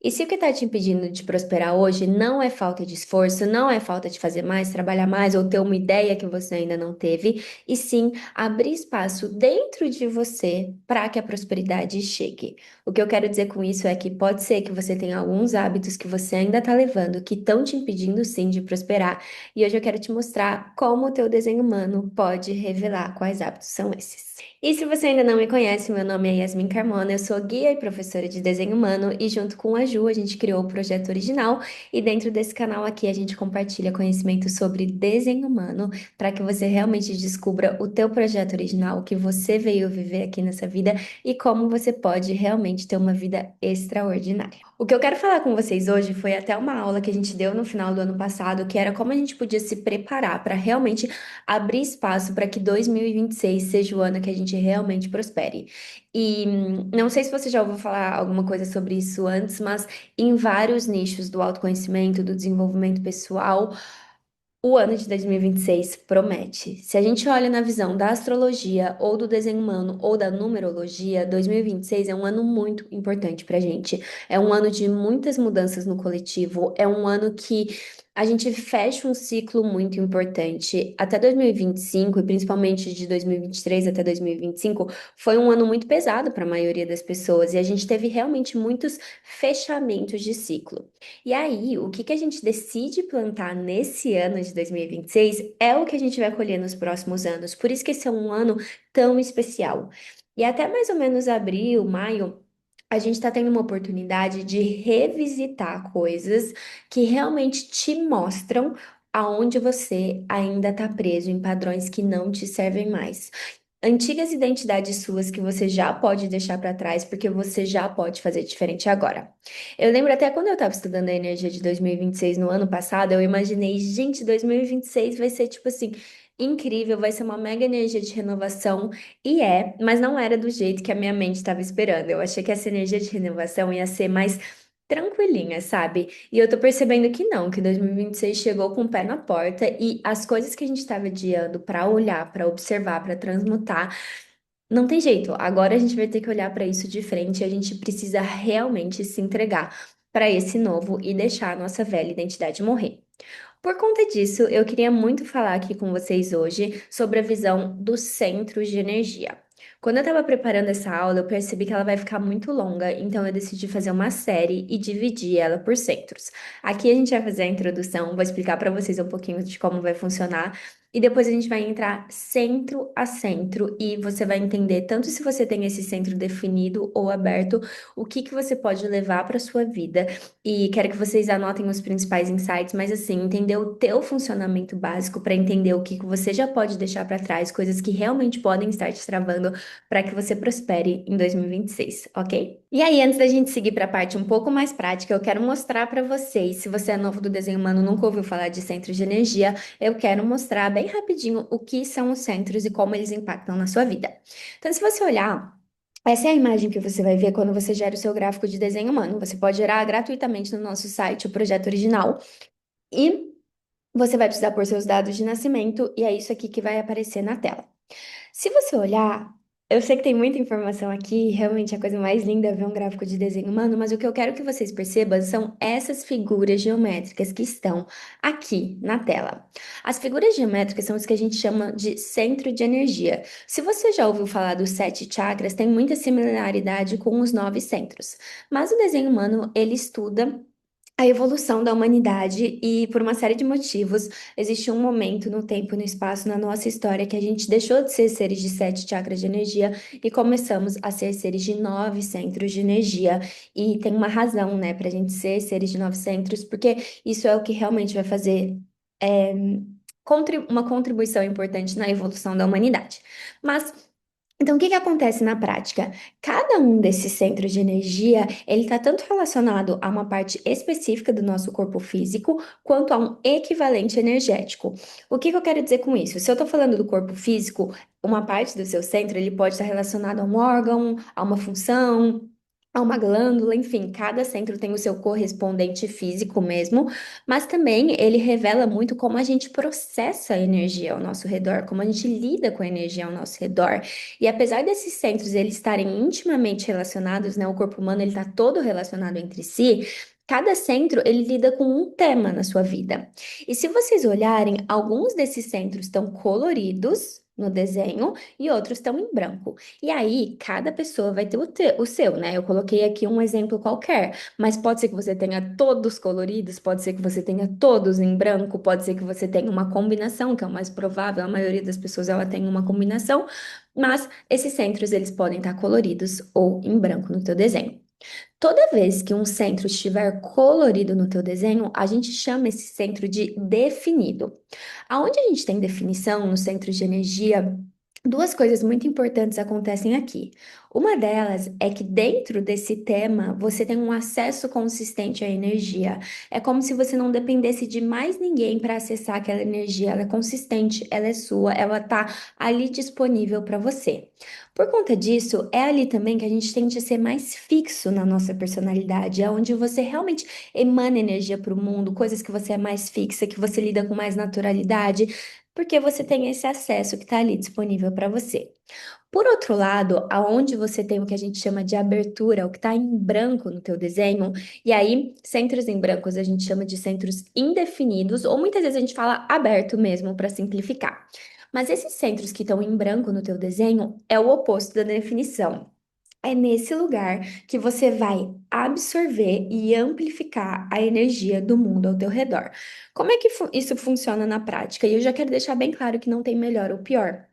E se o que está te impedindo de prosperar hoje não é falta de esforço, não é falta de fazer mais, trabalhar mais ou ter uma ideia que você ainda não teve, e sim abrir espaço dentro de você para que a prosperidade chegue. O que eu quero dizer com isso é que pode ser que você tenha alguns hábitos que você ainda está levando que estão te impedindo sim de prosperar, e hoje eu quero te mostrar como o teu desenho humano pode revelar quais hábitos são esses. E se você ainda não me conhece, meu nome é Yasmin Carmona, eu sou guia e professora de desenho humano e junto com a Ju a gente criou o projeto original e dentro desse canal aqui a gente compartilha conhecimento sobre desenho humano para que você realmente descubra o teu projeto original, o que você veio viver aqui nessa vida e como você pode realmente ter uma vida extraordinária. O que eu quero falar com vocês hoje foi até uma aula que a gente deu no final do ano passado, que era como a gente podia se preparar para realmente abrir espaço para que 2026 seja o ano que a gente realmente prospere. E não sei se você já ouviu falar alguma coisa sobre isso antes, mas em vários nichos do autoconhecimento, do desenvolvimento pessoal, o ano de 2026 promete. Se a gente olha na visão da astrologia, ou do desenho humano, ou da numerologia, 2026 é um ano muito importante para a gente. É um ano de muitas mudanças no coletivo, é um ano que a gente fecha um ciclo muito importante. Até 2025, e principalmente de 2023 até 2025, foi um ano muito pesado para a maioria das pessoas, e a gente teve realmente muitos fechamentos de ciclo. E aí, o que que a gente decide plantar nesse ano de 2026 é o que a gente vai colher nos próximos anos. Por isso que esse é um ano tão especial. E até mais ou menos abril, maio, a gente está tendo uma oportunidade de revisitar coisas que realmente te mostram aonde você ainda está preso em padrões que não te servem mais. Antigas identidades suas que você já pode deixar para trás, porque você já pode fazer diferente agora. Eu lembro até quando eu estava estudando a energia de 2026 no ano passado, eu imaginei, gente, 2026 vai ser tipo assim, incrível, vai ser uma mega energia de renovação, e é, mas não era do jeito que a minha mente estava esperando. Eu achei que essa energia de renovação ia ser mais tranquilinha, sabe? E eu tô percebendo que não, que 2026 chegou com o pé na porta e as coisas que a gente estava adiando para olhar, para observar, para transmutar, não tem jeito. Agora a gente vai ter que olhar para isso de frente e a gente precisa realmente se entregar para esse novo e deixar a nossa velha identidade morrer. Por conta disso, eu queria muito falar aqui com vocês hoje sobre a visão dos centros de energia. Quando eu estava preparando essa aula, eu percebi que ela vai ficar muito longa, então eu decidi fazer uma série e dividir ela por centros. Aqui a gente vai fazer a introdução, vou explicar para vocês um pouquinho de como vai funcionar. E depois a gente vai entrar centro a centro e você vai entender tanto se você tem esse centro definido ou aberto, o que que você pode levar para sua vida. E quero que vocês anotem os principais insights, mas assim, entender o teu funcionamento básico para entender o que que você já pode deixar para trás, coisas que realmente podem estar te travando para que você prospere em 2026, ok? E aí, antes da gente seguir para a parte um pouco mais prática, eu quero mostrar para vocês, se você é novo do desenho humano, nunca ouviu falar de centros de energia, eu quero mostrar bem rapidinho o que são os centros e como eles impactam na sua vida. Então, se você olhar, essa é a imagem que você vai ver quando você gera o seu gráfico de desenho humano. Você pode gerar gratuitamente no nosso site o projeto original e você vai precisar pôr seus dados de nascimento e é isso aqui que vai aparecer na tela. Se você olhar, eu sei que tem muita informação aqui, realmente é a coisa mais linda é ver um gráfico de desenho humano, mas o que eu quero que vocês percebam são essas figuras geométricas que estão aqui na tela. As figuras geométricas são os que a gente chama de centro de energia. Se você já ouviu falar dos sete chakras, tem muita similaridade com os nove centros. Mas o desenho humano, ele estuda a evolução da humanidade e, por uma série de motivos, existe um momento no tempo e no espaço na nossa história que a gente deixou de ser seres de sete chakras de energia e começamos a ser seres de nove centros de energia. E tem uma razão, né, para a gente ser seres de nove centros, porque isso é o que realmente vai fazer é, uma contribuição importante na evolução da humanidade. Mas então, o que que acontece na prática? Cada um desses centros de energia, ele está tanto relacionado a uma parte específica do nosso corpo físico, quanto a um equivalente energético. O que que eu quero dizer com isso? Se eu estou falando do corpo físico, uma parte do seu centro, ele pode estar relacionado a um órgão, a uma função, a uma glândula, enfim, cada centro tem o seu correspondente físico mesmo, mas também ele revela muito como a gente processa a energia ao nosso redor, como a gente lida com a energia ao nosso redor. E apesar desses centros eles estarem intimamente relacionados, né, o corpo humano ele está todo relacionado entre si. Cada centro ele lida com um tema na sua vida. E se vocês olharem, alguns desses centros estão coloridos no desenho e outros estão em branco. E aí, cada pessoa vai ter o seu, né? Eu coloquei aqui um exemplo qualquer, mas pode ser que você tenha todos coloridos, pode ser que você tenha todos em branco, pode ser que você tenha uma combinação, que é o mais provável, a maioria das pessoas ela tem uma combinação, mas esses centros eles podem estar coloridos ou em branco no teu desenho. Toda vez que um centro estiver colorido no teu desenho, a gente chama esse centro de definido. Aonde a gente tem definição no centro de energia, duas coisas muito importantes acontecem aqui. Uma delas é que dentro desse tema você tem um acesso consistente à energia. É como se você não dependesse de mais ninguém para acessar aquela energia. Ela é consistente, ela é sua, ela está ali disponível para você. Por conta disso, é ali também que a gente tende a ser mais fixo na nossa personalidade, é onde você realmente emana energia para o mundo, coisas que você é mais fixa, que você lida com mais naturalidade, porque você tem esse acesso que está ali disponível para você. Por outro lado, aonde você tem o que a gente chama de abertura, o que está em branco no teu desenho, e aí centros em brancos a gente chama de centros indefinidos, ou muitas vezes a gente fala aberto mesmo para simplificar. Mas esses centros que estão em branco no teu desenho é o oposto da definição. É nesse lugar que você vai absorver e amplificar a energia do mundo ao teu redor. Como é que isso funciona na prática? E eu já quero deixar bem claro que não tem melhor ou pior.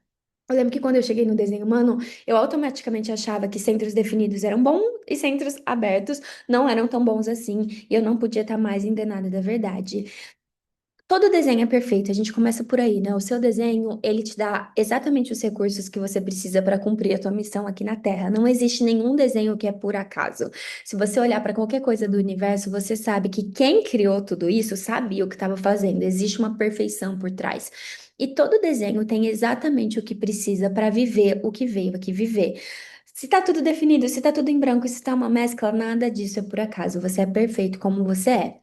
Eu lembro que quando eu cheguei no desenho humano, eu automaticamente achava que centros definidos eram bons e centros abertos não eram tão bons assim, e eu não podia estar mais enganada da verdade. Todo desenho é perfeito, a gente começa por aí, né? O seu desenho, ele te dá exatamente os recursos que você precisa para cumprir a tua missão aqui na Terra. Não existe nenhum desenho que é por acaso. Se você olhar para qualquer coisa do universo, você sabe que quem criou tudo isso sabia o que estava fazendo. Existe uma perfeição por trás. E todo desenho tem exatamente o que precisa para viver o que veio aqui viver. Se tá tudo definido, se tá tudo em branco, se tá uma mescla, nada disso é por acaso. Você é perfeito como você é.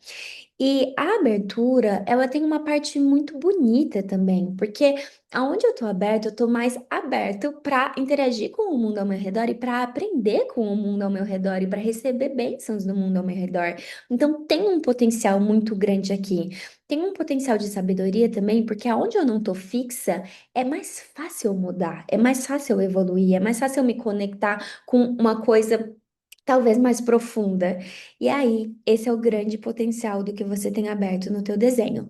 E a abertura, ela tem uma parte muito bonita também, porque aonde eu tô aberto, eu tô mais aberto para interagir com o mundo ao meu redor e para aprender com o mundo ao meu redor e para receber bênçãos do mundo ao meu redor. Então tem um potencial muito grande aqui. Tem um potencial de sabedoria também, porque aonde eu não tô fixa, é mais fácil eu mudar, é mais fácil eu evoluir, é mais fácil eu me conectar com uma coisa talvez mais profunda. E aí, esse é o grande potencial do que você tem aberto no teu desenho.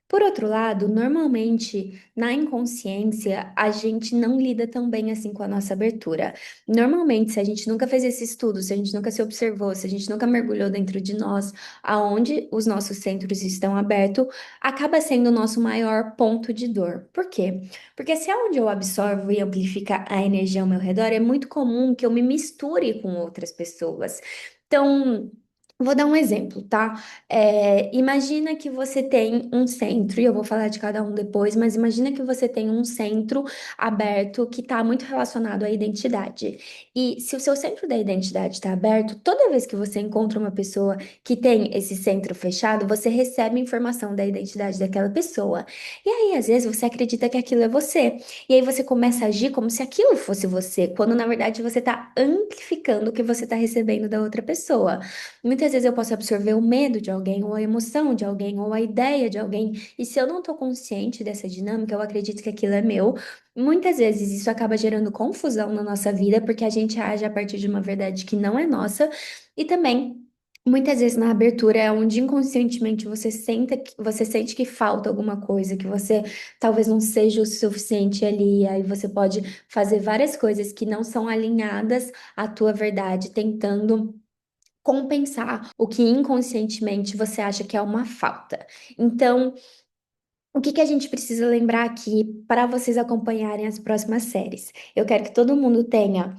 Por outro lado, normalmente na inconsciência a gente não lida tão bem assim com a nossa abertura. Normalmente, se a gente nunca fez esse estudo, se a gente nunca se observou, se a gente nunca mergulhou dentro de nós, aonde os nossos centros estão abertos, acaba sendo o nosso maior ponto de dor. Por quê? Porque se é onde eu absorvo e amplifico a energia ao meu redor, é muito comum que eu me misture com outras pessoas. Então, vou dar um exemplo, tá? Imagina que você tem um centro, e eu vou falar de cada um depois, mas imagina que você tem um centro aberto que está muito relacionado à identidade. E se o seu centro da identidade está aberto, toda vez que você encontra uma pessoa que tem esse centro fechado, você recebe informação da identidade daquela pessoa. E aí, às vezes, você acredita que aquilo é você. E aí você começa a agir como se aquilo fosse você, quando na verdade você está amplificando o que você está recebendo da outra pessoa. Muitas vezes eu posso absorver o medo de alguém, ou a emoção de alguém, ou a ideia de alguém, e se eu não estou consciente dessa dinâmica, eu acredito que aquilo é meu. Muitas vezes isso acaba gerando confusão na nossa vida, porque a gente age a partir de uma verdade que não é nossa, e também. Muitas vezes na abertura é onde inconscientemente você sente que falta alguma coisa, que você talvez não seja o suficiente ali, aí você pode fazer várias coisas que não são alinhadas à tua verdade, tentando compensar o que inconscientemente você acha que é uma falta. Então, o que que a gente precisa lembrar aqui para vocês acompanharem as próximas séries? Eu quero que todo mundo tenha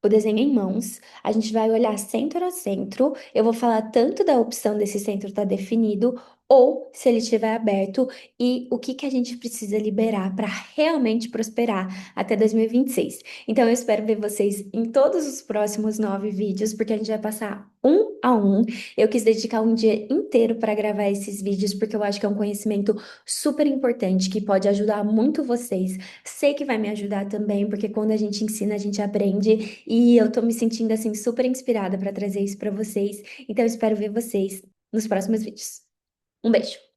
o desenho em mãos, a gente vai olhar centro a centro. Eu vou falar tanto da opção desse centro estar definido, ou se ele estiver aberto e o que que a gente precisa liberar para realmente prosperar até 2026. Então, eu espero ver vocês em todos os próximos 9 vídeos, porque a gente vai passar um a um. Eu quis dedicar um dia inteiro para gravar esses vídeos, porque eu acho que é um conhecimento super importante que pode ajudar muito vocês. Sei que vai me ajudar também, porque quando a gente ensina, a gente aprende, e eu tô me sentindo assim super inspirada para trazer isso para vocês. Então, eu espero ver vocês nos próximos vídeos. Um beijo!